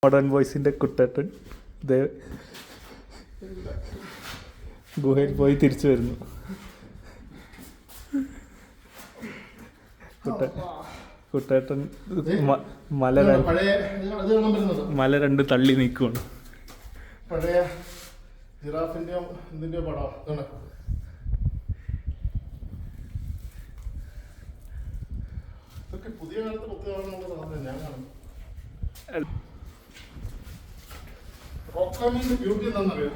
Modern വോയിസിൻ്റെ കുട്ടേട്ടൻ ഗുഹയിൽ പോയി തിരിച്ചു വരുന്നു. കുട്ടേട്ടൻ മല രണ്ട് തള്ളി നീക്കുവാണ്. പഴയ ജിറാഫിൻ്റെയോ എന്തിൻ്റെയോ പടം ഇതാണ്. ഇതൊക്കെ പുതിയ കാലത്ത് പുത്തനുള്ള സാധനം ഞാൻ കാണുന്നു. റോക്കാമിൻ്റെ ബ്യൂട്ടി എന്താണെന്നറിയാം,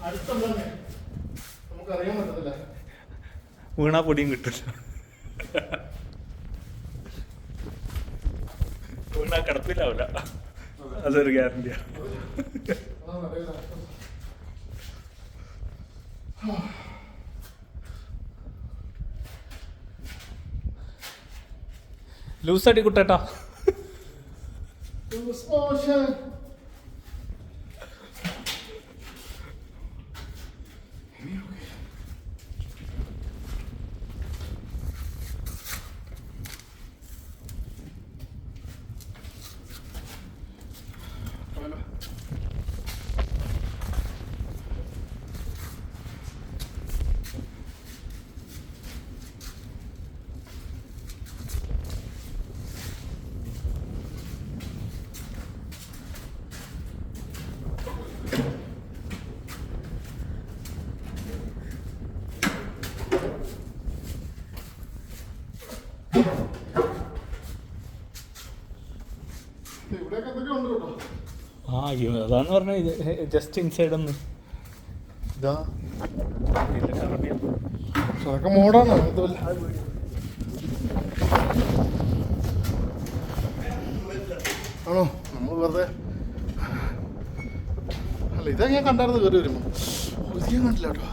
അടുത്തുള്ള നമുക്കറിയാൻ പറ്റത്തില്ല. വീണാ പൊടിയും കിട്ടില്ല, വീണാ കിടപ്പിലാവില്ല, അതൊരു ഗ്യാരണ്ടിയാണ്. ലൂസടി കുട്ടേട്ടാ. ആ അതാന്ന് പറഞ്ഞ ജസ്റ്റ് ഇൻസൈഡ് ഒന്ന് മോഡാണോ? ആണോ? നമ്മൾ വെറുതെ അല്ല, ഇതാ ഞാൻ കണ്ടായിരുന്നു കയറി വരുമ്പോ. ഇത് ഞാൻ കണ്ടില്ല കേട്ടോ.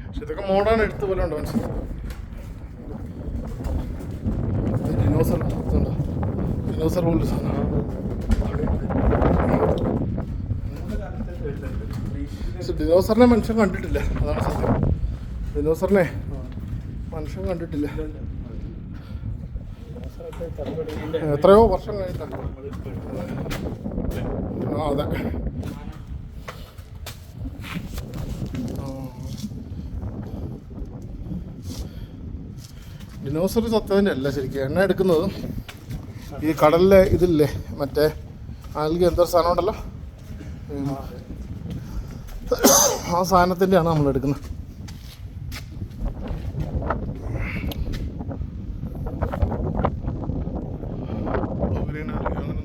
പക്ഷെ ഇതൊക്കെ മോഡേൺ എടുത്ത് പോലെ ഉണ്ടോ മനസ്സിലായി. ഡിനോസർ ഡിനോസർ പോലൊരു സാധനം. പക്ഷെ ഡിനോസറിനെ മനുഷ്യൻ കണ്ടിട്ടില്ല, അതാണ് സത്യം. ഡിനോസറിനെ മനുഷ്യൻ കണ്ടിട്ടില്ല. എത്രയോ വർഷം കഴിഞ്ഞിട്ടാണ്. ആ അതെ, ഡിനോസർ സത്യത്തിൻ്റെ അല്ല ശരിക്കും. എണ്ണ എടുക്കുന്നത് ഈ കടലിലെ ഇതില്ലേ, മറ്റേ ആൽഗ എന്തൊരു സാധനം ഉണ്ടല്ലോ, ആ സാധനത്തിൻ്റെയാണ് നമ്മൾ എടുക്കുന്നത്. അങ്ങനെ